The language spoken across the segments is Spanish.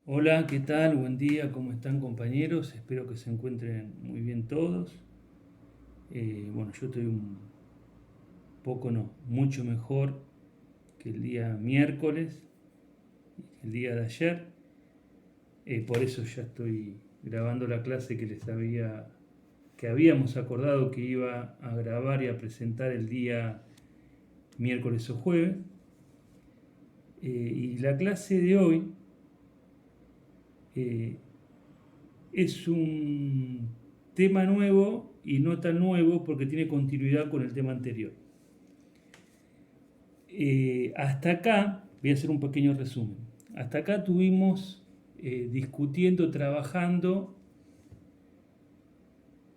Hola, ¿qué tal? Buen día, ¿cómo están compañeros? Espero que se encuentren muy bien todos. Bueno, yo estoy un poco, no, mucho mejor que el día miércoles, el día de ayer. Por eso ya estoy grabando la clase que habíamos acordado que iba a grabar y a presentar el día miércoles o jueves. Y la clase de hoy eh, es un tema nuevo y no tan nuevo porque tiene continuidad con el tema anterior. Hasta acá, voy a hacer un pequeño resumen. Hasta acá tuvimos discutiendo, trabajando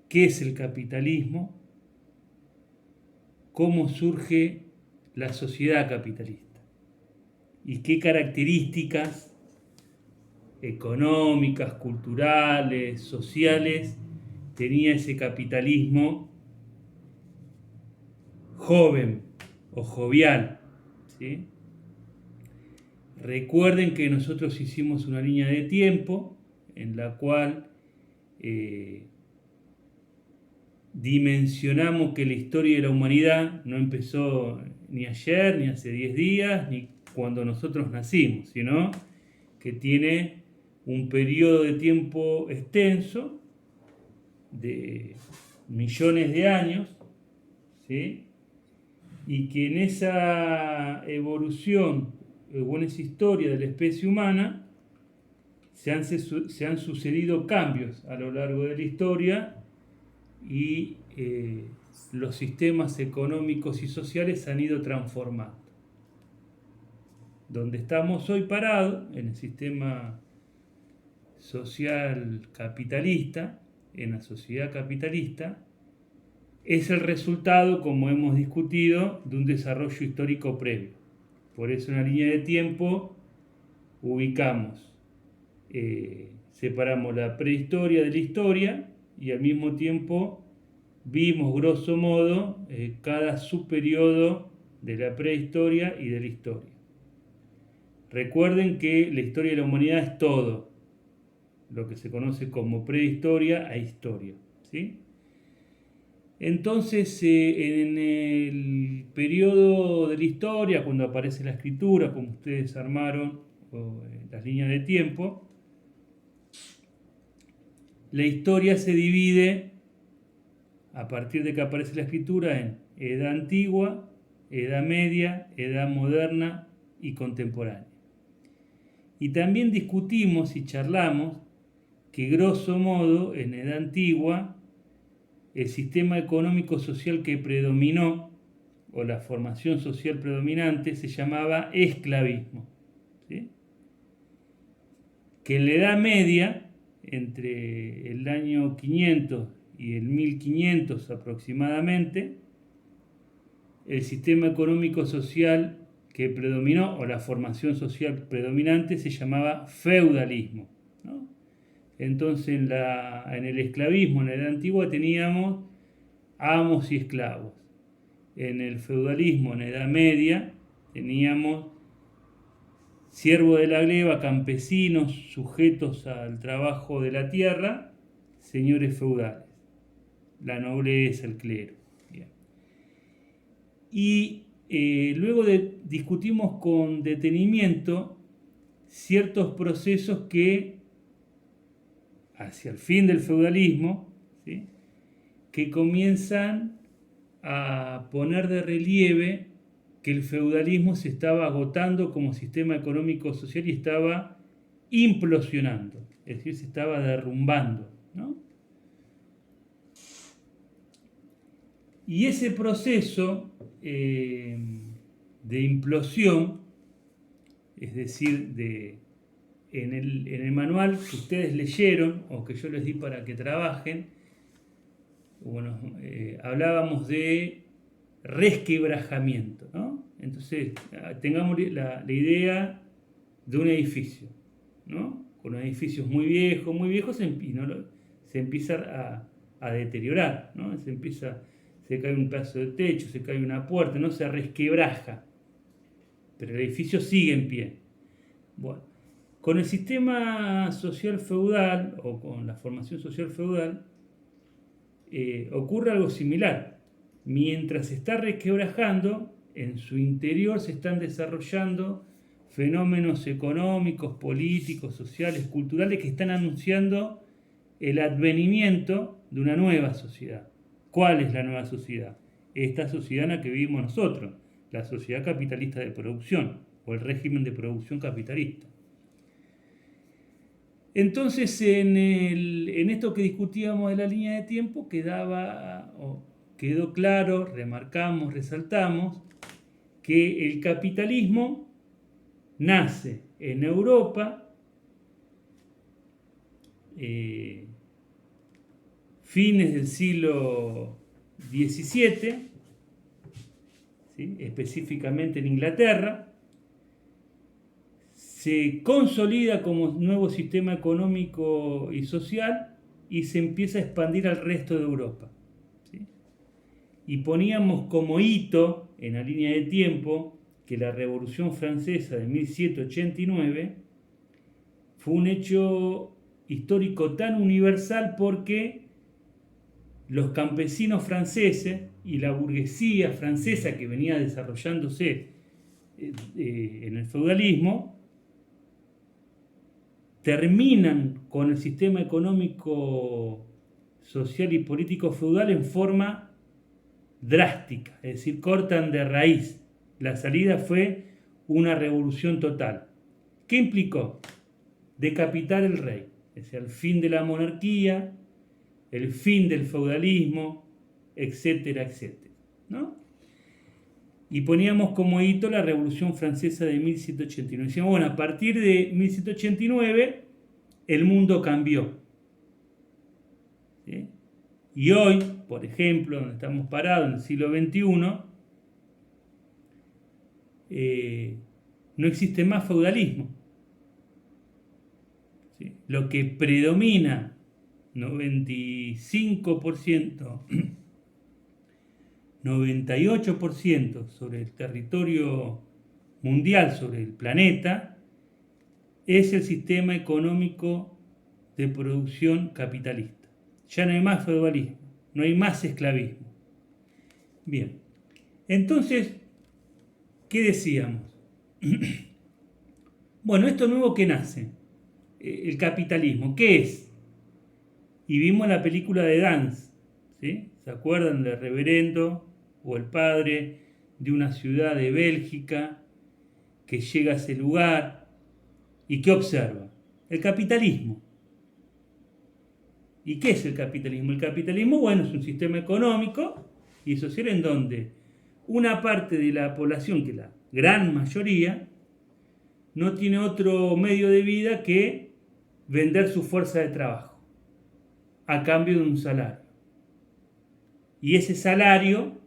qué es el capitalismo, cómo surge la sociedad capitalista y qué características económicas, culturales, sociales tenía ese capitalismo joven o jovial. ¿Sí? Recuerden que nosotros hicimos una línea de tiempo en la cual eh, dimensionamos que la historia de la humanidad no empezó ni ayer, ni hace 10 días, ni cuando nosotros nacimos, sino que tiene un periodo de tiempo extenso de millones de años, ¿sí? Y que en esa evolución o en esa historia de la especie humana se han sucedido cambios a lo largo de la historia y los sistemas económicos y sociales se han ido transformando. Donde estamos hoy parados, en el sistema social capitalista, en la sociedad capitalista, es el resultado, como hemos discutido, de un desarrollo histórico previo. Por eso en la línea de tiempo ubicamos, separamos la prehistoria de la historia y al mismo tiempo vimos grosso modo cada subperiodo de la prehistoria y de la historia. Recuerden que la historia de la humanidad es todo lo que se conoce como prehistoria a historia. ¿Sí? Entonces, en el periodo de la historia, cuando aparece la escritura, como ustedes armaron las líneas de tiempo, la historia se divide a partir de que aparece la escritura en edad antigua, edad media, edad moderna y contemporánea. Y también discutimos y charlamos que grosso modo en edad antigua el sistema económico social que predominó o la formación social predominante se llamaba esclavismo. ¿Sí? Que en la Edad Media, entre el año 500 y el 1500 aproximadamente, el sistema económico social que predominó o la formación social predominante se llamaba feudalismo. ¿No? Entonces en el esclavismo, en la Edad Antigua, teníamos amos y esclavos. En el feudalismo, en la Edad Media, teníamos siervos de la gleba, campesinos sujetos al trabajo de la tierra, señores feudales, la nobleza, el clero. Bien. Y discutimos con detenimiento ciertos procesos que, hacia el fin del feudalismo, ¿sí? Que comienzan a poner de relieve que el feudalismo se estaba agotando como sistema económico social y estaba implosionando, es decir, se estaba derrumbando. ¿No? Y ese proceso de implosión, es decir, en el manual que ustedes leyeron o que yo les di para que trabajen, bueno, hablábamos de resquebrajamiento, ¿no? Entonces, tengamos la idea de un edificio, ¿no? Con edificios muy viejos, y se empieza a deteriorar, ¿no? Se cae un pedazo de techo, se cae una puerta, no se resquebraja, pero el edificio sigue en pie. Bueno, Con el sistema social feudal o con la formación social feudal ocurre algo similar. Mientras se está resquebrajando, en su interior se están desarrollando fenómenos económicos, políticos, sociales, culturales que están anunciando el advenimiento de una nueva sociedad. ¿Cuál es la nueva sociedad? Esta sociedad en la que vivimos nosotros, la sociedad capitalista de producción o el régimen de producción capitalista. Entonces, en esto que discutíamos de la línea de tiempo, quedó claro, remarcamos, resaltamos, que el capitalismo nace en Europa, fines del siglo XVII, ¿sí? Específicamente en Inglaterra, se consolida como nuevo sistema económico y social y se empieza a expandir al resto de Europa. ¿Sí? Y poníamos como hito en la línea de tiempo que la Revolución Francesa de 1789 fue un hecho histórico tan universal porque los campesinos franceses y la burguesía francesa que venía desarrollándose en el feudalismo terminan con el sistema económico, social y político feudal en forma drástica, es decir, cortan de raíz. La salida fue una revolución total. ¿Qué implicó? Decapitar el rey, es decir, el fin de la monarquía, el fin del feudalismo, etcétera, etcétera, ¿no? Y poníamos como hito la Revolución Francesa de 1789. Decíamos, bueno, a partir de 1789 el mundo cambió. ¿Sí? Y hoy, por ejemplo, donde estamos parados en el siglo XXI, no existe más feudalismo. ¿Sí? Lo que predomina 95%, 98% sobre el territorio mundial, sobre el planeta, es el sistema económico de producción capitalista. Ya no hay más feudalismo, no hay más esclavismo. Bien, entonces, ¿qué decíamos? Bueno, esto nuevo que nace, el capitalismo, ¿qué es? Y vimos la película de Dance, ¿sí? ¿Se acuerdan del reverendo o el padre de una ciudad de Bélgica que llega a ese lugar y qué observa? El capitalismo. ¿Y qué es el capitalismo? El capitalismo, bueno, es un sistema económico y social en donde una parte de la población, que es la gran mayoría, no tiene otro medio de vida que vender su fuerza de trabajo a cambio de un salario. Y ese salario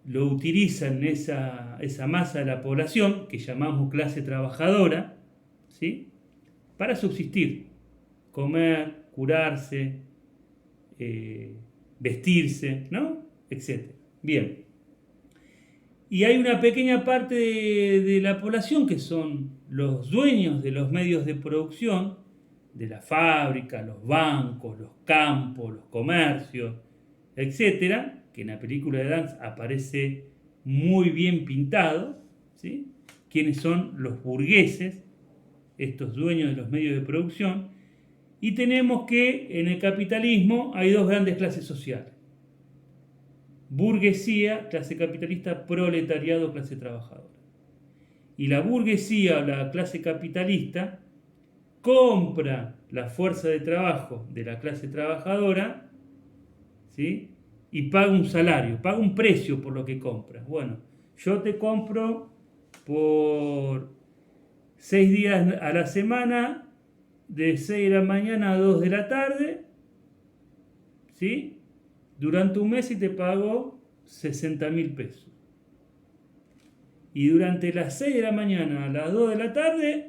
lo utilizan esa masa de la población, que llamamos clase trabajadora, ¿sí? Para subsistir, comer, curarse, vestirse, ¿no? Etcétera. Bien. Y hay una pequeña parte de la población que son los dueños de los medios de producción, de la fábrica, los bancos, los campos, los comercios, etcétera, que en la película de Dance aparece muy bien pintado, ¿sí? Quiénes son los burgueses, estos dueños de los medios de producción, y tenemos que en el capitalismo hay dos grandes clases sociales: burguesía, clase capitalista; proletariado, clase trabajadora. Y la burguesía o la clase capitalista compra la fuerza de trabajo de la clase trabajadora, ¿sí? Y paga un salario, paga un precio por lo que compra. Bueno, yo te compro por 6 días a la semana, de 6 de la mañana a 2 de la tarde, ¿sí? Durante un mes y te pago 60.000 pesos. Y durante las 6 de la mañana a las 2 de la tarde,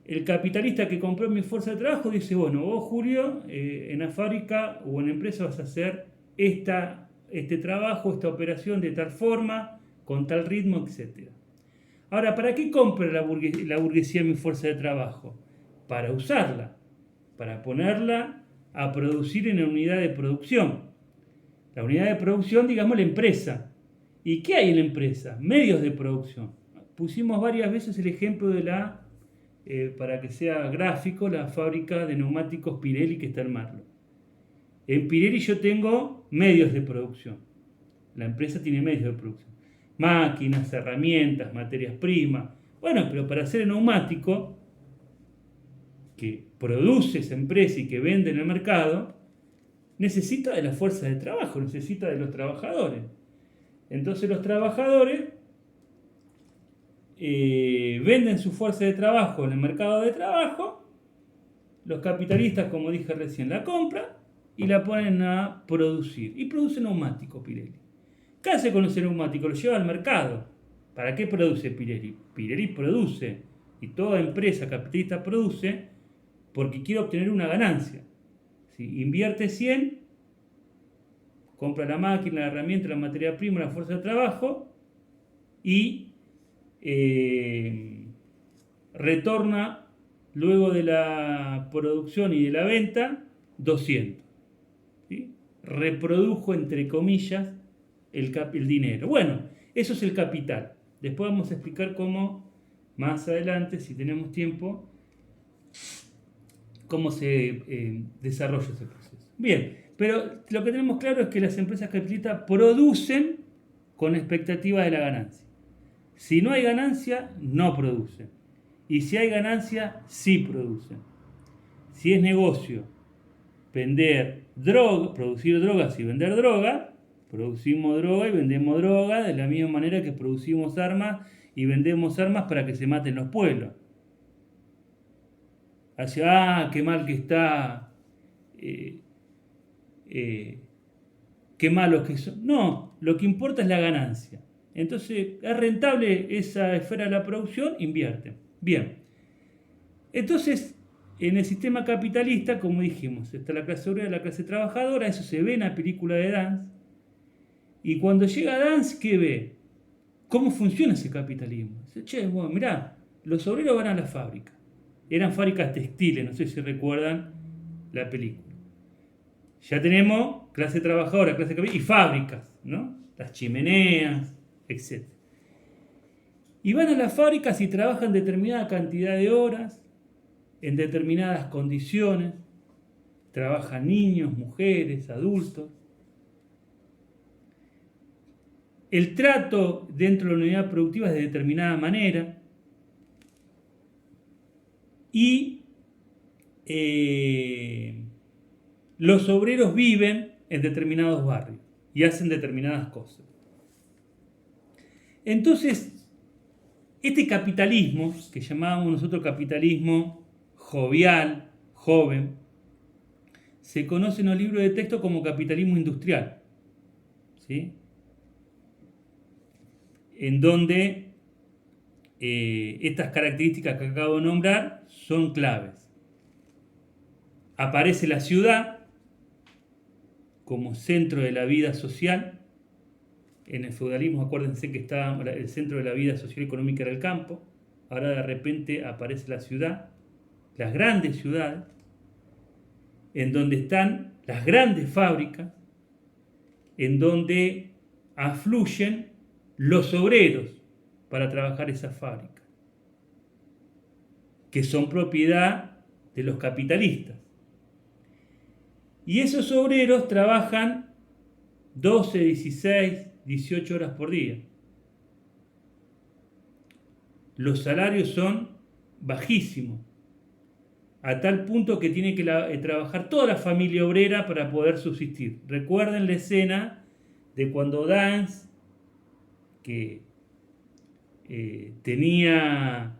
el capitalista que compró mi fuerza de trabajo dice, bueno, vos, Julio, en la fábrica o en la empresa vas a hacer este trabajo, esta operación de tal forma, con tal ritmo, etc. Ahora, ¿para qué compra la burguesía mi fuerza de trabajo? Para usarla, para ponerla a producir en la unidad de producción. La unidad de producción, digamos, la empresa. ¿Y qué hay en la empresa? Medios de producción. Pusimos varias veces el ejemplo de para que sea gráfico, la fábrica de neumáticos Pirelli que está en Marlo. En Pirelli yo tengo medios de producción. La empresa tiene medios de producción. Máquinas, herramientas, materias primas. Bueno, pero para hacer el neumático que produce esa empresa y que vende en el mercado, necesita de la fuerza de trabajo, necesita de los trabajadores. Entonces los trabajadores venden su fuerza de trabajo en el mercado de trabajo, los capitalistas, como dije recién, la compran y la ponen a producir. Y produce neumáticos Pirelli. ¿Qué hace con ese neumático? Lo lleva al mercado. ¿Para qué produce Pirelli? Pirelli produce, y toda empresa capitalista produce, porque quiere obtener una ganancia. Si invierte 100, compra la máquina, la herramienta, la materia prima, la fuerza de trabajo y retorna luego de la producción y de la venta 200. ¿Sí? Reprodujo, entre comillas, el dinero. Bueno, eso es el capital. Después vamos a explicar cómo, más adelante, si tenemos tiempo, cómo se desarrolla ese proceso. Bien, pero lo que tenemos claro es que las empresas capitalistas producen con expectativa de la ganancia. Si no hay ganancia, no producen. Y si hay ganancia, sí producen. Si es negocio vender droga, producir drogas y vender droga, producimos droga y vendemos droga de la misma manera que producimos armas y vendemos armas para que se maten los pueblos. Así, qué mal que está, qué malos que son. No, lo que importa es la ganancia. Entonces, ¿es rentable esa esfera de la producción? Invierte. Bien. Entonces, en el sistema capitalista, como dijimos, está la clase obrera, la clase trabajadora, eso se ve en la película de Dance. Y cuando llega Dance, ¿qué ve? ¿Cómo funciona ese capitalismo? Dice, che, bueno, mirá, los obreros van a la fábrica. Eran fábricas textiles, no sé si recuerdan la película. Ya tenemos clase trabajadora, clase capitalista y fábricas, ¿no? Las chimeneas, etc. Y van a las fábricas y trabajan determinada cantidad de horas, en determinadas condiciones. Trabajan niños, mujeres, adultos. El trato dentro de la unidad productiva es de determinada manera. Y los obreros viven en determinados barrios y hacen determinadas cosas. Entonces, este capitalismo, que llamábamos nosotros capitalismo jovial, joven, se conoce en los libros de texto como capitalismo industrial, ¿sí? En donde estas características que acabo de nombrar son claves. Aparece la ciudad como centro de la vida social. En el feudalismo, acuérdense que estaba el centro de la vida social y económica era el campo. Ahora de repente aparece la ciudad, las grandes ciudades, en donde están las grandes fábricas, en donde afluyen los obreros para trabajar esas fábricas, que son propiedad de los capitalistas. Y esos obreros trabajan 12, 16, 18 horas por día. Los salarios son bajísimos, a tal punto que tiene que trabajar toda la familia obrera para poder subsistir. Recuerden la escena de cuando Dance, que tenía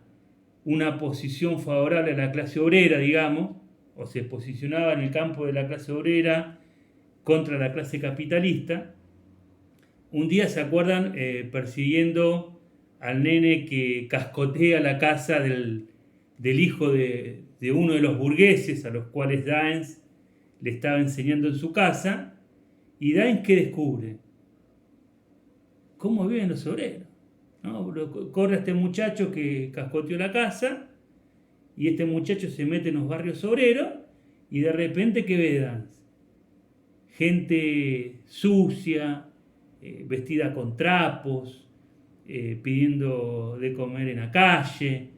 una posición favorable a la clase obrera, digamos, o se posicionaba en el campo de la clase obrera contra la clase capitalista. Un día, ¿se acuerdan? Persiguiendo al nene que cascotea la casa del hijo de uno de los burgueses a los cuales Dance le estaba enseñando en su casa. ¿Y Dance qué descubre? ¿Cómo viven los obreros? ¿no? Corre a este muchacho que cascoteó la casa y este muchacho se mete en los barrios obreros y de repente, ¿qué ve Dance? Gente sucia, vestida con trapos, pidiendo de comer en la calle,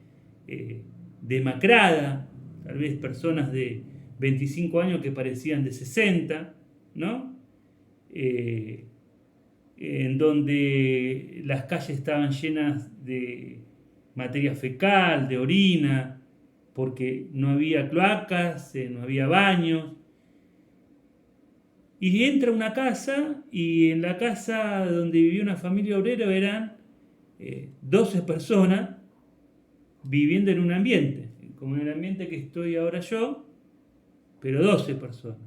demacrada, tal vez personas de 25 años que parecían de 60, ¿no? En donde las calles estaban llenas de materia fecal, de orina, porque no había cloacas, no había baños. Y entra a una casa y en la casa donde vivía una familia obrera eran 12 personas viviendo en un ambiente, como en el ambiente que estoy ahora yo, pero 12 personas,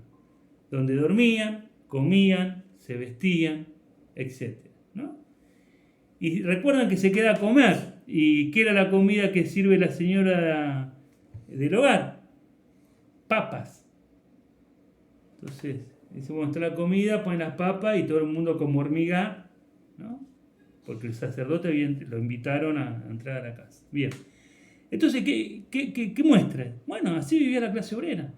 donde dormían, comían, se vestían, etc., ¿no? Y recuerdan que se queda a comer. ¿Y qué era la comida que sirve la señora del hogar? Papas. Entonces, dice, bueno, está la comida, ponen las papas y todo el mundo como hormiga, ¿no? Porque el sacerdote lo invitaron a entrar a la casa. Bien. Entonces, ¿qué muestra? Bueno, así vivía la clase obrera.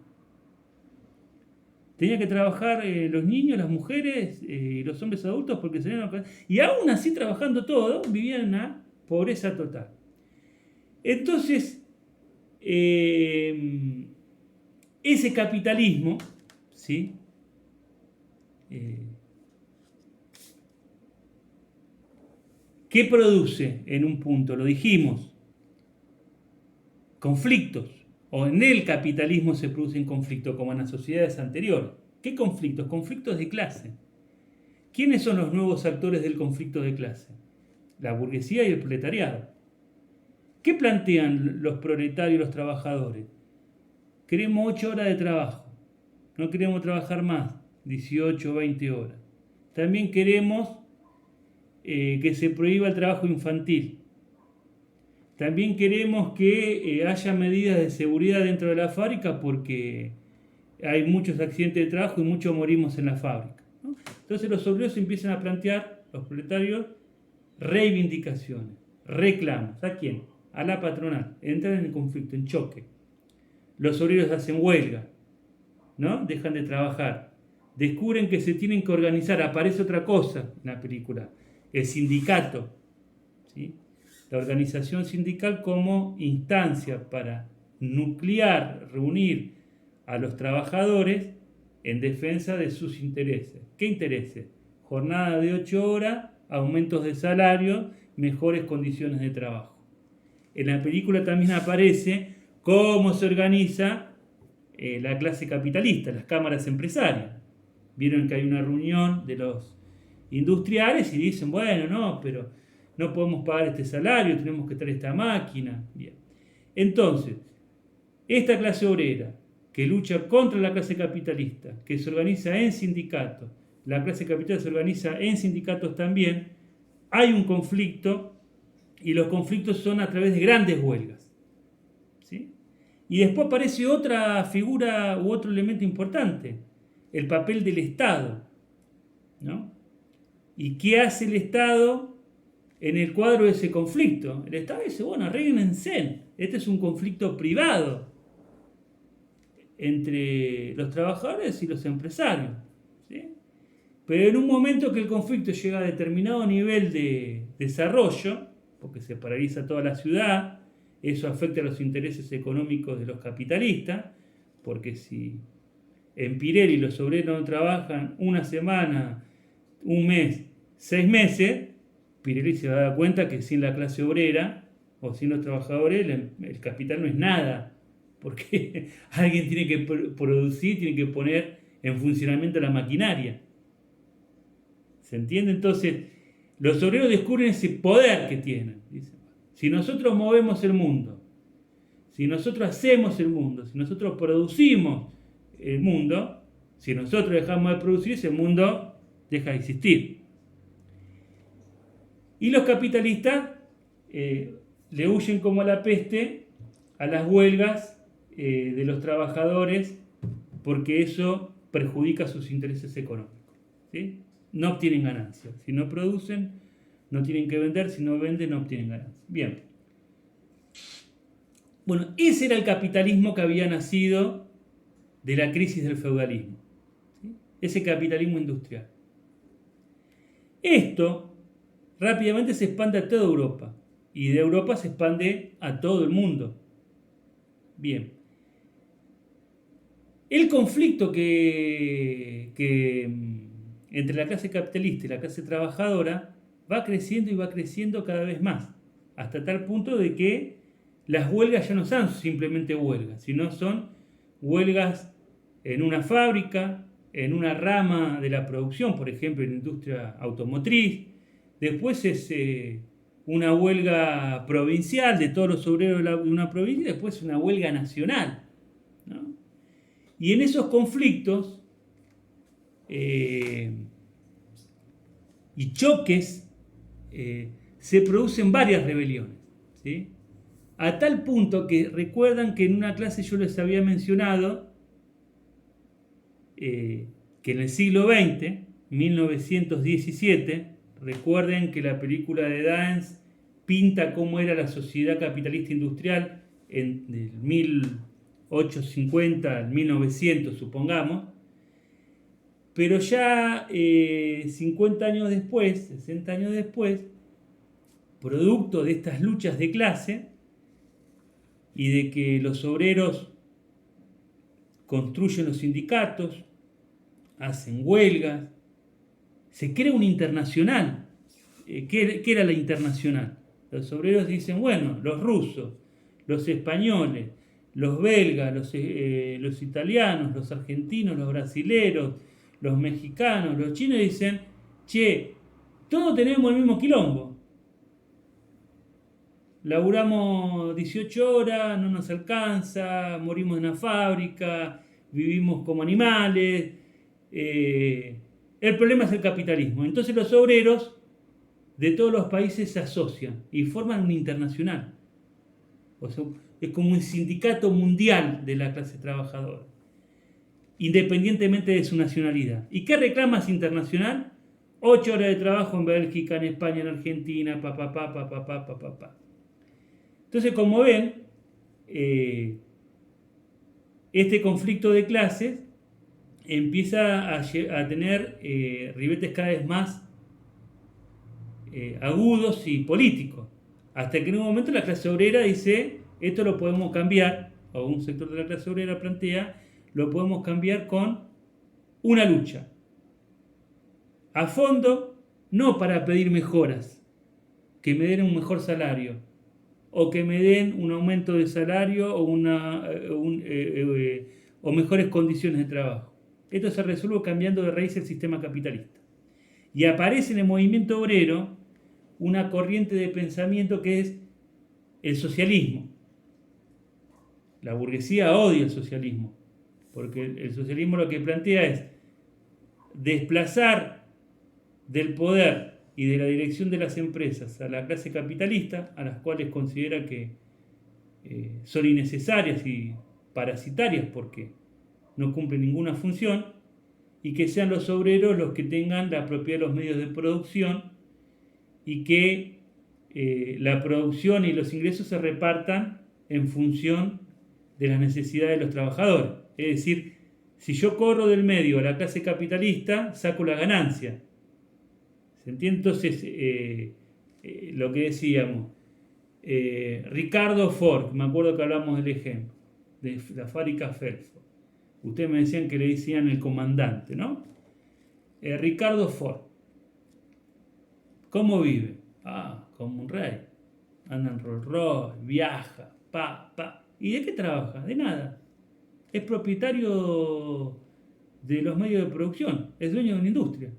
Tenía que trabajar los niños, las mujeres y los hombres adultos porque se y aún así trabajando todo, vivían en una pobreza total. Entonces, ese capitalismo, ¿sí? ¿Qué produce en un punto? Lo dijimos, conflictos. O en el capitalismo se producen conflictos, como en las sociedades anteriores. ¿Qué conflictos? Conflictos de clase. ¿Quiénes son los nuevos actores del conflicto de clase? La burguesía y el proletariado. ¿Qué plantean los proletarios y los trabajadores? Queremos 8 horas de trabajo. No queremos trabajar más, 18 o 20 horas. También queremos que se prohíba el trabajo infantil. También queremos que haya medidas de seguridad dentro de la fábrica porque hay muchos accidentes de trabajo y muchos morimos en la fábrica, ¿no? Entonces los obreros empiezan a plantear, los proletarios, reivindicaciones, reclamos. ¿A quién? A la patronal. Entran en conflicto, en choque. Los obreros hacen huelga, ¿no? Dejan de trabajar. Descubren que se tienen que organizar. Aparece otra cosa en la película, el sindicato, ¿sí? La organización sindical como instancia para nuclear, reunir a los trabajadores en defensa de sus intereses. ¿Qué intereses? Jornada de 8 horas, aumentos de salario, mejores condiciones de trabajo. En la película también aparece cómo se organiza la clase capitalista, las cámaras empresarias. Vieron que hay una reunión de los industriales y dicen, bueno, no, pero no podemos pagar este salario, tenemos que traer esta máquina. Bien. Entonces, esta clase obrera que lucha contra la clase capitalista, que se organiza en sindicatos, la clase capitalista se organiza en sindicatos también, hay un conflicto y los conflictos son a través de grandes huelgas, ¿sí? Y después aparece otra figura u otro elemento importante, el papel del Estado, ¿no? ¿Y qué hace el Estado en el cuadro de ese conflicto? El Estado dice, bueno, arréglense, este es un conflicto privado entre los trabajadores y los empresarios, ¿sí? Pero en un momento que el conflicto llega a determinado nivel de desarrollo, porque se paraliza toda la ciudad, eso afecta a los intereses económicos de los capitalistas, porque si en Pirelli los obreros no trabajan una semana, un mes, 6 meses, Pirelli se va a dar cuenta que sin la clase obrera o sin los trabajadores el capital no es nada, porque alguien tiene que producir, tiene que poner en funcionamiento la maquinaria. ¿Se entiende? Entonces, los obreros descubren ese poder que tienen. Dicen, si nosotros movemos el mundo, si nosotros hacemos el mundo, si nosotros producimos el mundo, si nosotros dejamos de producir, ese mundo deja de existir. Y los capitalistas le huyen como a la peste a las huelgas de los trabajadores porque eso perjudica sus intereses económicos, ¿sí? No obtienen ganancias. Si no producen, no tienen que vender, si no venden no obtienen ganancias. Bien. Bueno, ese era el capitalismo que había nacido de la crisis del feudalismo, ¿sí? Ese capitalismo industrial. Esto rápidamente se expande a toda Europa y de Europa se expande a todo el mundo. Bien. El conflicto entre la clase capitalista y la clase trabajadora va creciendo y va creciendo cada vez más, hasta tal punto de que las huelgas ya no son simplemente huelgas, sino son huelgas en una fábrica, en una rama de la producción, por ejemplo, en la industria automotriz. Después es una huelga provincial de todos los obreros de una provincia y después una huelga nacional, ¿no? Y en esos conflictos y choques se producen varias rebeliones, ¿sí? A tal punto que recuerdan que en una clase yo les había mencionado que en el siglo XX, 1917, recuerden que la película de Daens pinta cómo era la sociedad capitalista industrial del 1850 al 1900, supongamos, pero ya 50 años después, 60 años después, producto de estas luchas de clase y de que los obreros construyen los sindicatos, hacen huelgas, se crea una internacional. ¿Qué era la internacional? Los obreros dicen, bueno, los rusos, los españoles, los belgas, los italianos, los argentinos, los brasileros, los mexicanos, los chinos dicen, che, todos tenemos el mismo quilombo. Laburamos 18 horas, no nos alcanza, morimos en la fábrica, vivimos como animales. El problema es el capitalismo. Entonces los obreros de todos los países se asocian y forman una internacional. O sea, es como un sindicato mundial de la clase trabajadora, independientemente de su nacionalidad. ¿Y qué reclama ese internacional? 8 horas de trabajo en Bélgica, en España, en Argentina, Entonces, como ven, este conflicto de clases empieza a tener ribetes cada vez más agudos y políticos, hasta que en un momento la clase obrera dice, esto lo podemos cambiar, o un sector de la clase obrera plantea, lo podemos cambiar con una lucha. A fondo, no para pedir mejoras, que me den un mejor salario, o que me den un aumento de salario o mejores condiciones de trabajo. Esto se resuelve cambiando de raíz el sistema capitalista. Y aparece en el movimiento obrero una corriente de pensamiento que es el socialismo. La burguesía odia el socialismo, porque el socialismo lo que plantea es desplazar del poder y de la dirección de las empresas a la clase capitalista, a las cuales considera que son innecesarias y parasitarias porque no cumplen ninguna función, y que sean los obreros los que tengan la propiedad de los medios de producción y que la producción y los ingresos se repartan en función de las necesidades de los trabajadores. Es decir, si yo corro del medio a la clase capitalista, saco la ganancia. ¿Se entiende? Entonces, lo que decíamos, Ricardo Ford, me acuerdo que hablamos del ejemplo, de la fábrica Felford. Ustedes me decían que le decían el comandante, ¿no? Ricardo Ford. ¿Cómo vive? Como un rey. Anda en Rolls Royce, viaja, ¿Y de qué trabaja? De nada. Es propietario de los medios de producción, es dueño de una industria.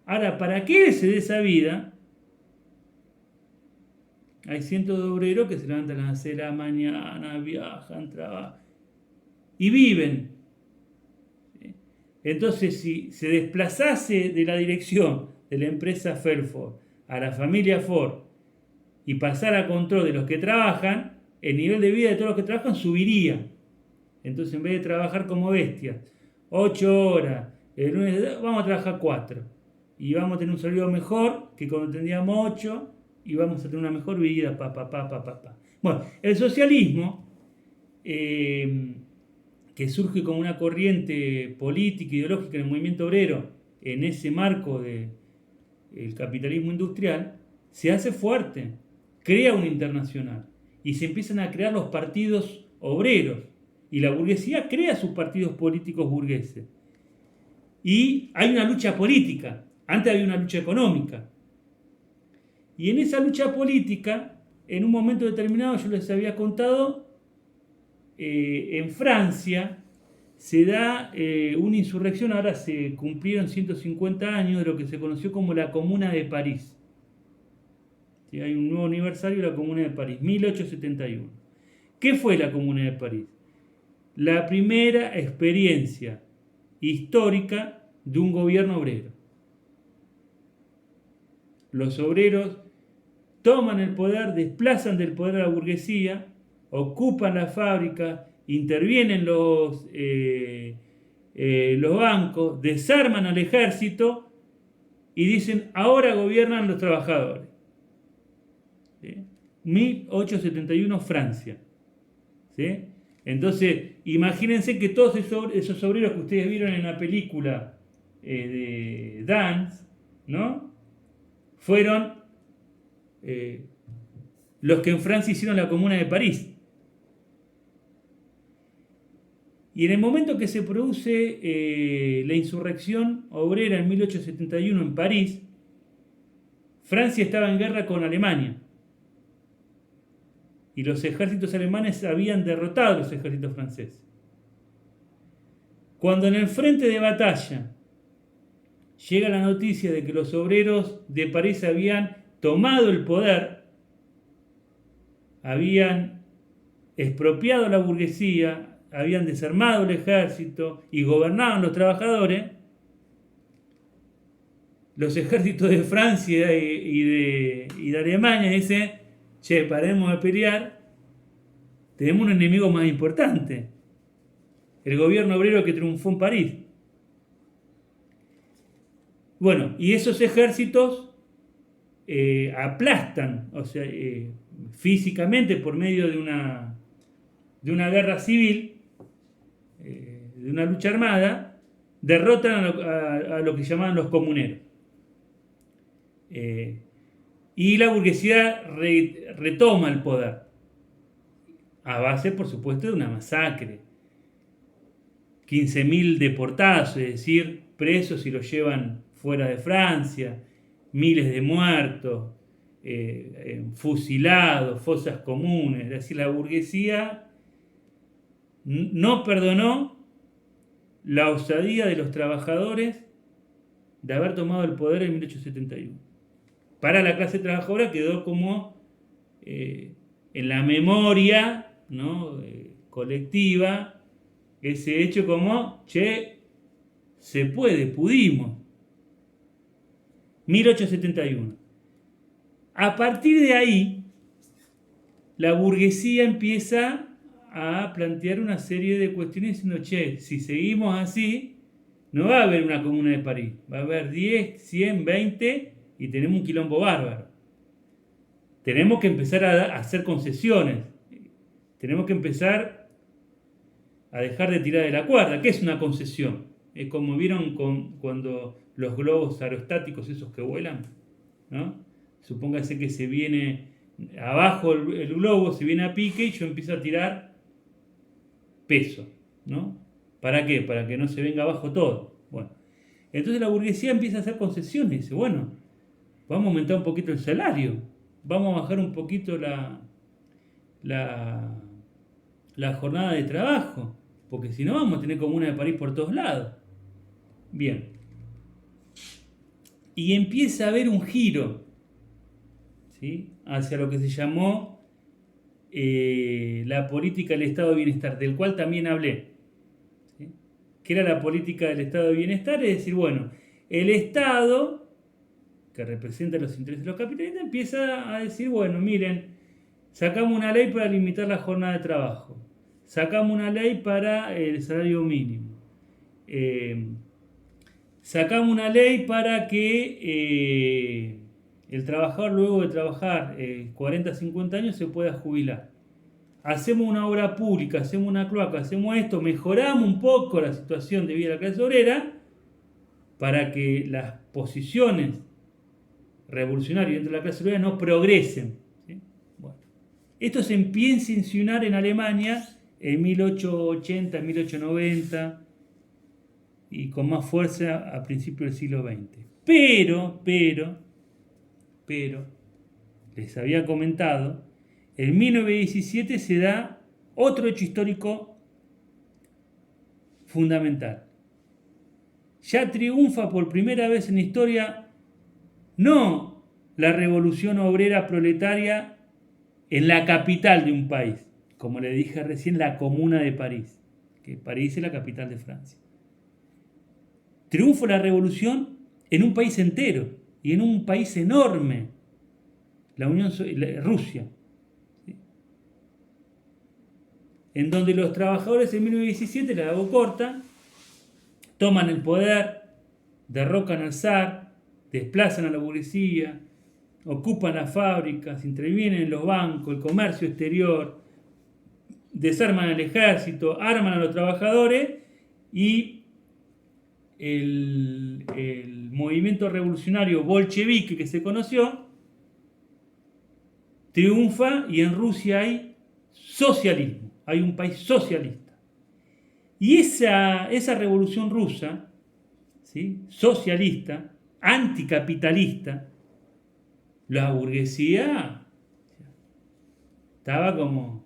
Ahora, para que él se dé esa vida, hay cientos de obreros que se levantan a las 6 de la mañana, viajan, trabajan y viven. Entonces, si se desplazase de la dirección de la empresa Felford a la familia Ford y pasara a control de los que trabajan, el nivel de vida de todos los que trabajan subiría. Entonces, en vez de trabajar como bestias, 8 horas, el lunes vamos a trabajar 4. y vamos a tener un salario mejor que cuando tendríamos 8 y vamos a tener una mejor vida, Bueno, el socialismo, que surge como una corriente política, ideológica en el movimiento obrero, en ese marco del capitalismo industrial, se hace fuerte, crea una internacional y se empiezan a crear los partidos obreros y la burguesía crea sus partidos políticos burgueses. Y hay una lucha política, antes había una lucha económica. Y en esa lucha política, en un momento determinado, yo les había contado, en Francia se da una insurrección, ahora se cumplieron 150 años de lo que se conoció como la Comuna de París. ¿Sí? Hay un nuevo aniversario de la Comuna de París, 1871. ¿Qué fue la Comuna de París? La primera experiencia histórica de un gobierno obrero. Los obreros toman el poder, desplazan del poder a la burguesía, ocupan la fábrica, intervienen los bancos, desarman al ejército y dicen, ahora gobiernan los trabajadores. ¿Sí? 1871, Francia. ¿Sí? Entonces, imagínense que todos esos obreros que ustedes vieron en la película de Dance, ¿no? Fueron los que en Francia hicieron la Comuna de París. Y en el momento que se produce la insurrección obrera en 1871 en París, Francia estaba en guerra con Alemania. Y los ejércitos alemanes habían derrotado a los ejércitos franceses. Cuando en el frente de batalla llega la noticia de que los obreros de París habían tomado el poder, habían expropiado a la burguesía, habían desarmado el ejército y gobernaban los trabajadores, los ejércitos de Francia y de Alemania dicen, che, paremos de pelear, tenemos un enemigo más importante, el gobierno obrero que triunfó en París. Bueno, y esos ejércitos aplastan, o sea, físicamente por medio de una guerra civil, de una lucha armada, derrotan a lo que llamaban los comuneros. Y la burguesía retoma el poder, a base, por supuesto, de una masacre. 15.000 deportados, es decir, presos y los llevan fuera de Francia, miles de muertos, fusilados, fosas comunes. Es decir, la burguesía no perdonó la osadía de los trabajadores de haber tomado el poder en 1871. Para la clase trabajadora quedó como en la memoria, ¿no? Colectiva, ese hecho como, che, se puede, pudimos. 1871. A partir de ahí, la burguesía empieza a plantear una serie de cuestiones diciendo, che, si seguimos así, no va a haber una Comuna de París, va a haber 10, 100, 20 y tenemos un quilombo bárbaro. Tenemos que empezar a hacer concesiones, tenemos que empezar a dejar de tirar de la cuerda. ¿Qué es una concesión? Es como vieron cuando los globos aerostáticos, esos que vuelan, ¿no? Supóngase que se viene abajo el globo, se viene a pique y yo empiezo a tirar peso, ¿no? ¿Para qué? Para que no se venga abajo todo. Bueno, entonces la burguesía empieza a hacer concesiones. Dice, bueno, vamos a aumentar un poquito el salario, vamos a bajar un poquito la jornada de trabajo, porque si no vamos a tener Comuna de París por todos lados. Bien. Y empieza a haber un giro, ¿sí?, hacia lo que se llamó la política del estado de bienestar, del cual también hablé. ¿Sí? ¿Qué era la política del estado de bienestar? Es decir, bueno, el Estado, que representa los intereses de los capitalistas, empieza a decir, bueno, miren, sacamos una ley para limitar la jornada de trabajo, sacamos una ley para el salario mínimo, sacamos una ley para que el trabajador, luego de trabajar 40, 50 años, se pueda jubilar. Hacemos una obra pública, hacemos una cloaca, hacemos esto, mejoramos un poco la situación de vida de la clase obrera para que las posiciones revolucionarias dentro de la clase obrera no progresen. ¿Sí? Bueno, esto se empieza a insinuar en Alemania en 1880, 1890 y con más fuerza a principios del siglo XX. Pero, les había comentado, en 1917 se da otro hecho histórico fundamental. Ya triunfa por primera vez en la historia no la revolución obrera proletaria en la capital de un país, como le dije recién, la Comuna de París, que París es la capital de Francia. Triunfa la revolución en un país entero y en un país enorme, Rusia, ¿sí? En donde los trabajadores en 1917, la hago corta, toman el poder, derrocan al zar, desplazan a la burguesía, ocupan las fábricas, intervienen en los bancos, el comercio exterior, desarman al ejército, arman a los trabajadores y el movimiento revolucionario bolchevique que se conoció triunfa y en Rusia hay socialismo, hay un país socialista. Y esa revolución rusa, ¿sí?, socialista, anticapitalista, la burguesía estaba como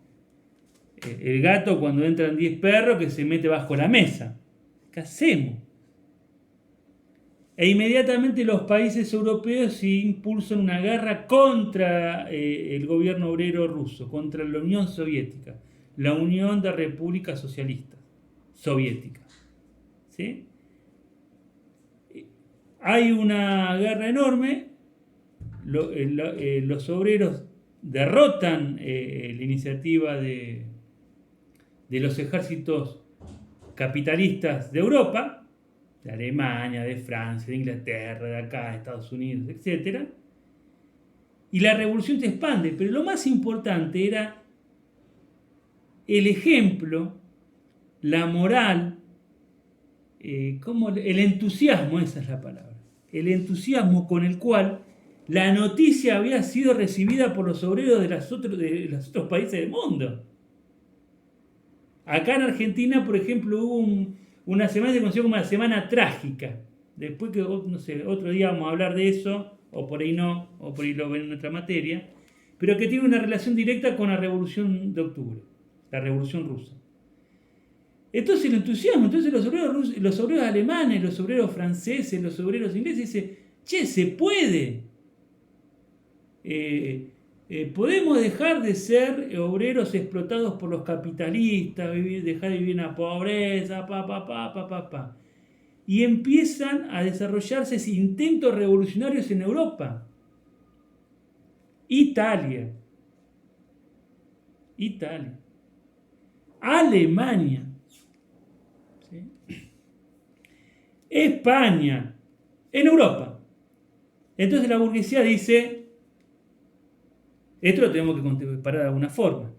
el gato cuando entran 10 perros que se mete bajo la mesa. ¿Qué hacemos? E inmediatamente los países europeos impulsan una guerra contra el gobierno obrero ruso, contra la Unión Soviética, la Unión de Repúblicas Socialistas Soviéticas. ¿Sí? Hay una guerra enorme, los obreros derrotan la iniciativa de los ejércitos capitalistas de Europa, de Alemania, de Francia, de Inglaterra, de acá, de Estados Unidos, etc. Y la revolución se expande, pero lo más importante era el ejemplo, la moral, el entusiasmo, esa es la palabra, el entusiasmo con el cual la noticia había sido recibida por los obreros de los otros países del mundo. Acá en Argentina, por ejemplo, hubo una semana que se conoció como la semana trágica. Después que, no sé, otro día vamos a hablar de eso, o por ahí no, o por ahí lo ven en otra materia, pero que tiene una relación directa con la Revolución de Octubre, la Revolución Rusa. Entonces el entusiasmo, entonces los obreros alemanes, los obreros franceses, los obreros ingleses dicen, che, se puede. Podemos dejar de ser obreros explotados por los capitalistas, dejar de vivir en la pobreza, Y empiezan a desarrollarse intentos revolucionarios en Europa. Italia. Alemania. ¿Sí? España. En Europa. Entonces la burguesía dice, esto lo tenemos que parar de alguna forma.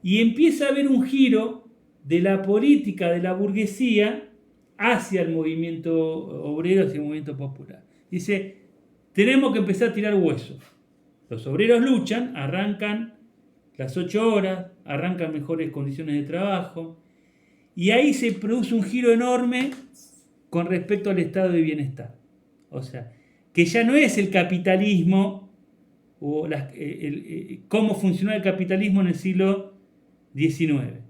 Y empieza a haber un giro de la política de la burguesía hacia el movimiento obrero, hacia el movimiento popular. Dice, tenemos que empezar a tirar huesos. Los obreros luchan, arrancan las 8 horas, arrancan mejores condiciones de trabajo, y ahí se produce un giro enorme con respecto al estado de bienestar. O sea, que ya no es el capitalismo o cómo funcionaba el capitalismo en el siglo XIX,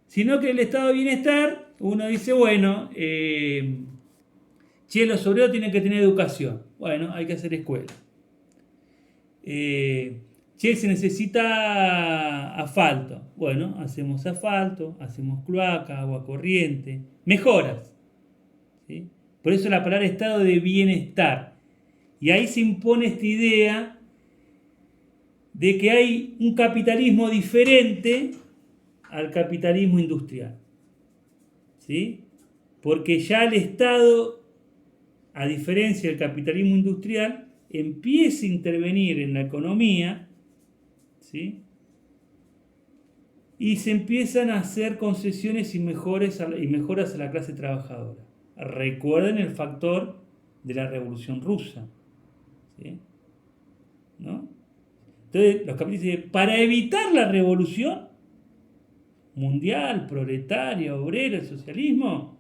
sino que el estado de bienestar, uno dice, bueno, los obreros tienen que tener educación, bueno, hay que hacer escuela. Se necesita asfalto, bueno, hacemos asfalto, hacemos cloaca, agua corriente, mejoras, ¿sí? Por eso la palabra estado de bienestar. Y ahí se impone esta idea de que hay un capitalismo diferente al capitalismo industrial. ¿Sí? Porque ya el Estado a diferencia del capitalismo industrial, empieza a intervenir en la economía, ¿sí? Y se empiezan a hacer concesiones y mejoras a la clase trabajadora. Recuerden el factor de la Revolución Rusa, ¿sí? ¿No? Entonces, los capitalistas dicen, para evitar la revolución mundial, proletaria, obrera, el socialismo,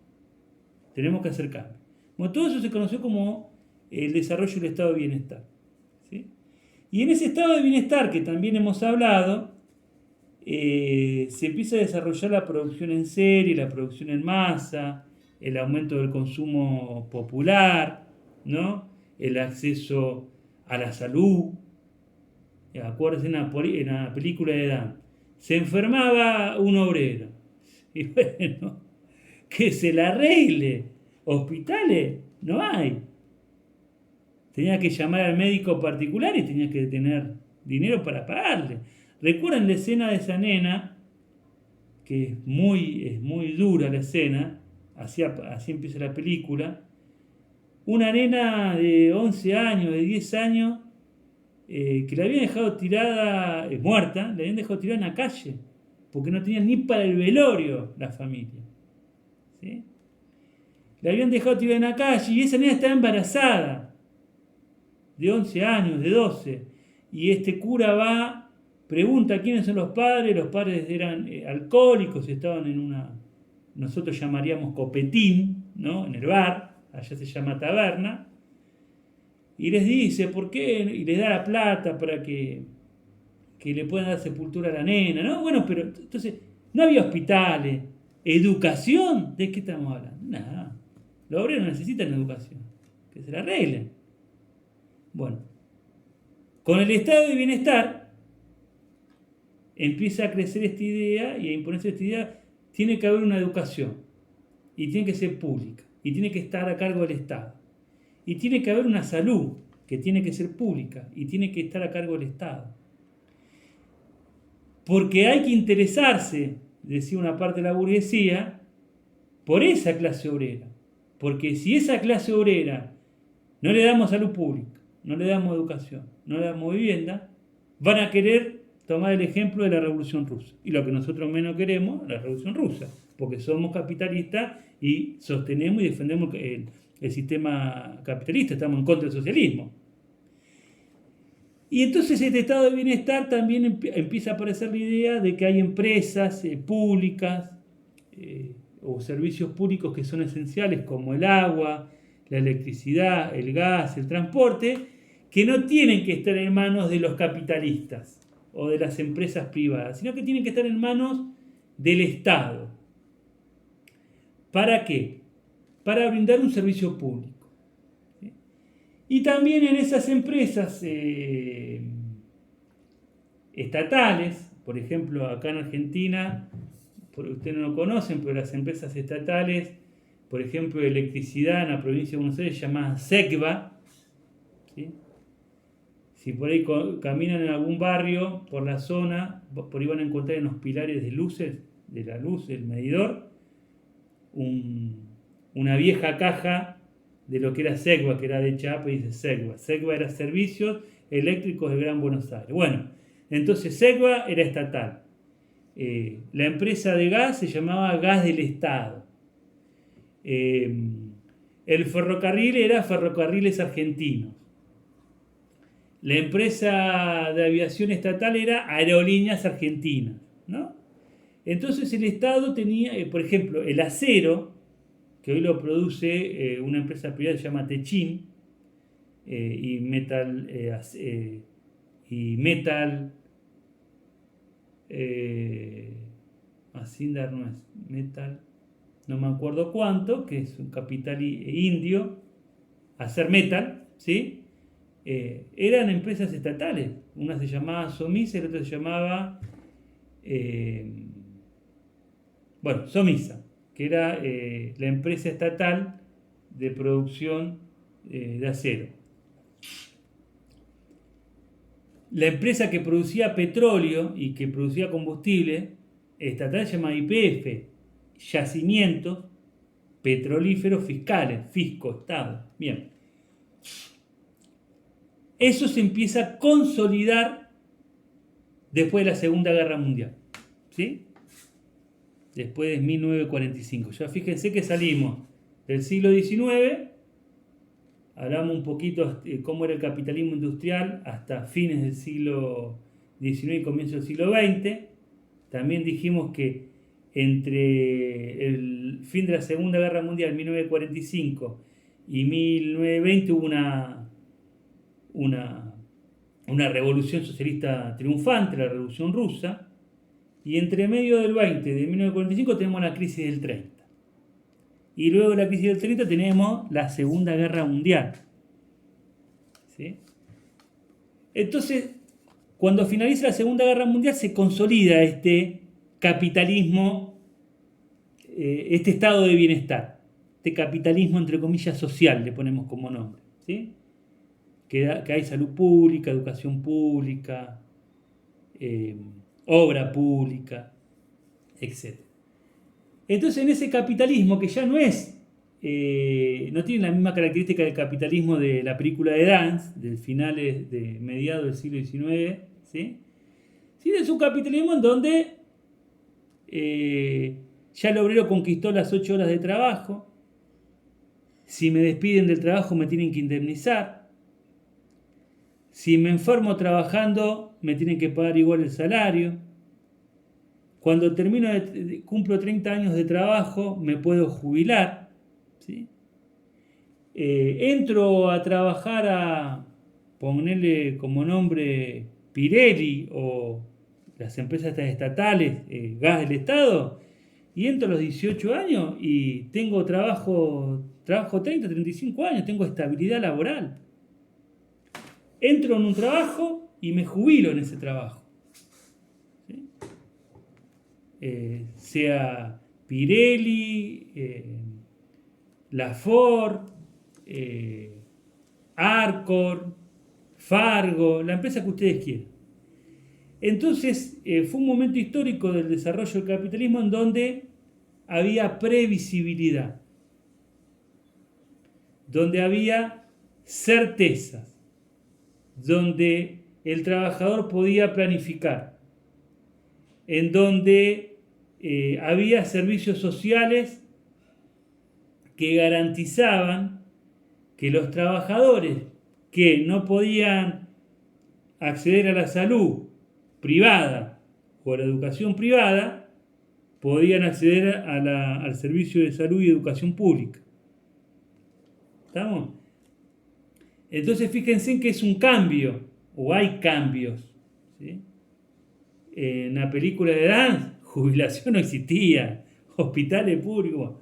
tenemos que hacer cambios. Bueno, todo eso se conoció como el desarrollo del estado de bienestar, ¿sí? Y en ese estado de bienestar que también hemos hablado, se empieza a desarrollar la producción en serie, la producción en masa, el aumento del consumo popular, ¿no? El acceso a la salud. Acuérdense en la película de Dan, se enfermaba un obrero, y bueno, que se la arregle. Hospitales no hay. Tenía que llamar al médico particular y tenía que tener dinero para pagarle. ¿Recuerdan la escena de esa nena? Que es muy dura la escena, así empieza la película. Una nena de 11 años, de 10 años, que la habían dejado tirada, muerta, la habían dejado tirada en la calle, porque no tenían ni para el velorio la familia, ¿sí? La habían dejado tirada en la calle y esa nena estaba embarazada, de 11 años, de 12, y este cura va, pregunta quiénes son los padres eran alcohólicos, estaban en una, nosotros llamaríamos copetín, ¿no? En el bar, allá se llama taberna, y les dice, ¿por qué? Y les da la plata para que le puedan dar sepultura a la nena, ¿no? Bueno, pero entonces, no había hospitales, educación, ¿de qué estamos hablando? Nada, los obreros necesitan educación, que se la arreglen. Bueno, con el estado de bienestar empieza a crecer esta idea y a imponerse esta idea, tiene que haber una educación, y tiene que ser pública, y tiene que estar a cargo del Estado. Y tiene que haber una salud que tiene que ser pública y tiene que estar a cargo del Estado. Porque hay que interesarse, decía una parte de la burguesía, por esa clase obrera. Porque si esa clase obrera no le damos salud pública, no le damos educación, no le damos vivienda, van a querer tomar el ejemplo de la Revolución Rusa. Y lo que nosotros menos queremos, la Revolución Rusa. Porque somos capitalistas y sostenemos y defendemos el sistema capitalista, estamos en contra del socialismo. Y entonces este estado de bienestar también empieza a aparecer la idea de que hay empresas públicas o servicios públicos que son esenciales como el agua, la electricidad, el gas, el transporte, que no tienen que estar en manos de los capitalistas o de las empresas privadas, sino que tienen que estar en manos del Estado. ¿Para qué? Para brindar un servicio público. ¿Sí? Y también en esas empresas estatales, por ejemplo, acá en Argentina, ustedes no lo conocen, pero las empresas estatales, por ejemplo, de electricidad en la provincia de Buenos Aires, llamada SECBA, ¿sí? Si por ahí caminan en algún barrio, por la zona, por ahí van a encontrar en los pilares de luces, de la luz, del medidor, una vieja caja de lo que era SECBA, que era de chapa, y dice SECBA. SECBA era Servicios Eléctricos del Gran Buenos Aires. Bueno, entonces SECBA era estatal. La empresa de gas se llamaba Gas del Estado. El ferrocarril era Ferrocarriles Argentinos. La empresa de aviación estatal era Aerolíneas Argentinas, ¿no? Entonces el Estado tenía, por ejemplo, el acero, que hoy lo produce una empresa privada que se llama Techin, y Metal, Asindar no es, Metal, no me acuerdo cuánto, que es un capital indio, Hacer Metal, ¿sí? Eran empresas estatales, una se llamaba Somisa y la otra se llamaba Somisa, que era la empresa estatal de producción de acero. La empresa que producía petróleo y que producía combustible estatal se llama YPF, Yacimientos petrolíferos fiscales, fisco, Estado. Bien. Eso se empieza a consolidar después de la Segunda Guerra Mundial. ¿Sí? Después de 1945. Ya fíjense que salimos del siglo XIX, hablamos un poquito de cómo era el capitalismo industrial hasta fines del siglo XIX y comienzo del siglo XX. También dijimos que entre el fin de la Segunda Guerra Mundial, 1945, y 1920 hubo una revolución socialista triunfante, la Revolución Rusa, y entre medio del 20, de 1945, tenemos la crisis del 30. Y luego de la crisis del 30 tenemos la Segunda Guerra Mundial. ¿Sí? Entonces, cuando finaliza la Segunda Guerra Mundial se consolida este capitalismo, este estado de bienestar, este capitalismo entre comillas social, le ponemos como nombre. ¿Sí? Que hay salud pública, educación pública, obra pública, etc. Entonces en ese capitalismo que ya no tiene la misma característica del capitalismo de la película de Dance, del finales de mediados del siglo XIX, ¿sí? Sino es un capitalismo en donde ya el obrero conquistó las 8 horas de trabajo, si me despiden del trabajo me tienen que indemnizar, si me enfermo trabajando me tienen que pagar igual el salario, cuando cumplo 30 años de trabajo me puedo jubilar, ¿sí? Entro a trabajar a ponerle como nombre Pirelli o las empresas estatales, gas del Estado, y entro a los 18 años y tengo trabajo 30, 35 años, tengo estabilidad laboral. Entro en un trabajo y me jubilo en ese trabajo. ¿Sí? Sea Pirelli, la Ford, Arcor, Fargo, la empresa que ustedes quieran. Entonces fue un momento histórico del desarrollo del capitalismo en donde había previsibilidad, donde había certezas, donde el trabajador podía planificar, en donde había servicios sociales que garantizaban que los trabajadores que no podían acceder a la salud privada o a la educación privada, podían acceder al servicio de salud y educación pública. ¿Estamos? Entonces fíjense que es un cambio, o hay cambios. ¿Sí? En la película de Dance, jubilación no existía, hospitales públicos.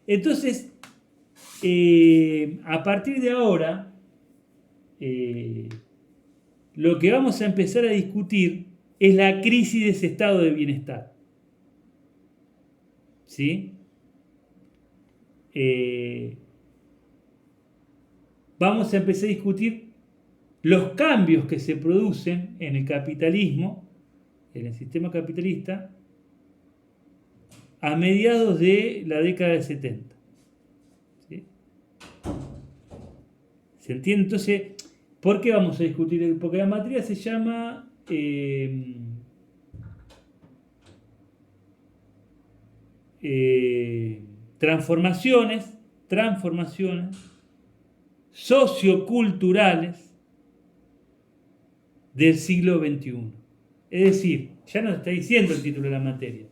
Entonces, a partir de ahora, lo que vamos a empezar a discutir es la crisis de ese estado de bienestar. ¿Sí? Vamos a empezar a discutir los cambios que se producen en el capitalismo, en el sistema capitalista, a mediados de la década del 70. ¿Sí? ¿Se entiende? Entonces, ¿por qué vamos a discutir? Porque la materia se llama transformaciones socioculturales del siglo XXI. Es decir, ya nos está diciendo el título de la materia.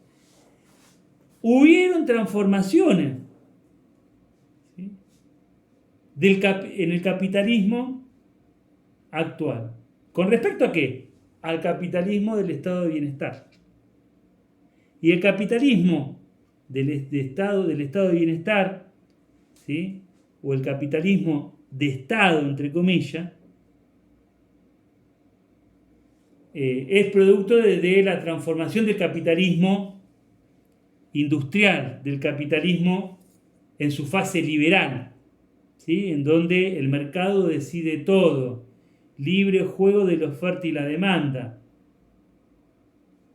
Hubieron transformaciones, ¿sí?, en el capitalismo actual. ¿Con respecto a qué? Al capitalismo del estado de bienestar. Y el capitalismo del estado de bienestar, ¿sí?, o el capitalismo de Estado, entre comillas, es producto de la transformación del capitalismo industrial, del capitalismo en su fase liberal, ¿sí?, en donde el mercado decide todo, libre juego de la oferta y la demanda.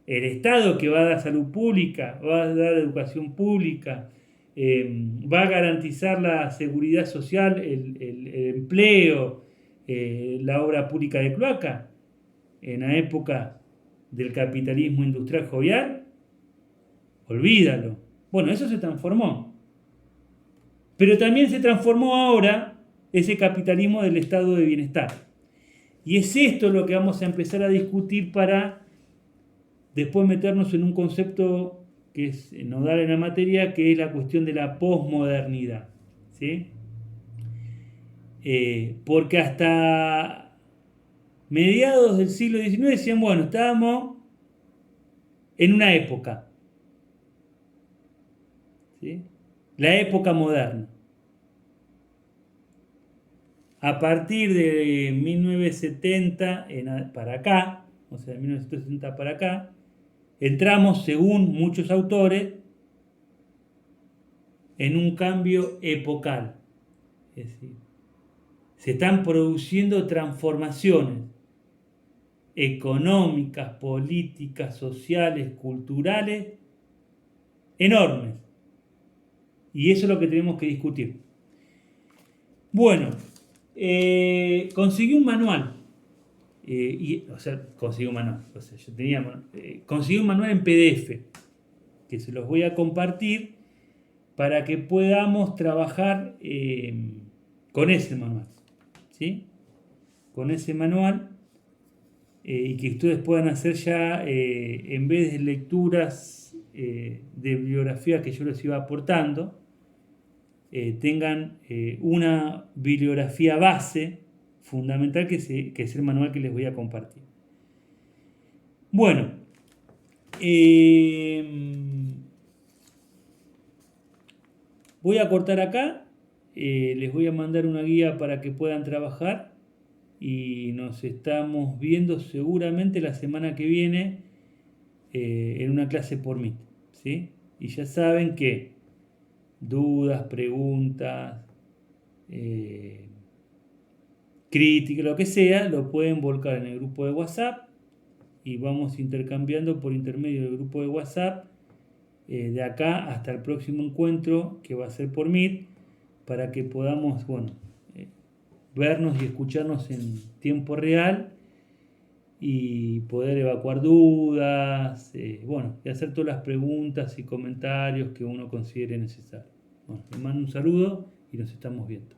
El Estado que va a dar salud pública, va a dar educación pública, va a garantizar la seguridad social, el empleo, la obra pública de cloaca en la época del capitalismo industrial jovial. Olvídalo. Bueno, eso se transformó. Pero también se transformó ahora ese capitalismo del estado de bienestar. Y es esto lo que vamos a empezar a discutir para después meternos en un concepto que es nodal en la materia, que es la cuestión de la posmodernidad. ¿Sí? Porque hasta mediados del siglo XIX decían, bueno, estábamos en una época. ¿Sí? La época moderna. A partir de 1970 para acá, o sea, de 1970 para acá, entramos, según muchos autores, en un cambio epocal. Es decir, se están produciendo transformaciones económicas, políticas, sociales, culturales, enormes. Y eso es lo que tenemos que discutir. Bueno, conseguí un manual. Conseguí un manual. O sea, conseguí un manual en PDF que se los voy a compartir para que podamos trabajar con ese manual. ¿Sí? Con ese manual y que ustedes puedan hacer ya, en vez de lecturas de bibliografía que yo les iba aportando, tengan una bibliografía base fundamental que es el manual que les voy a compartir. Bueno, voy a cortar acá, les voy a mandar una guía para que puedan trabajar y nos estamos viendo seguramente la semana que viene en una clase por Meet, ¿sí? Y ya saben que dudas, preguntas, crítica, lo que sea, lo pueden volcar en el grupo de WhatsApp y vamos intercambiando por intermedio del grupo de WhatsApp de acá hasta el próximo encuentro que va a ser por Meet para que podamos, vernos y escucharnos en tiempo real y poder evacuar dudas, y hacer todas las preguntas y comentarios que uno considere necesario. Bueno, les mando un saludo y nos estamos viendo.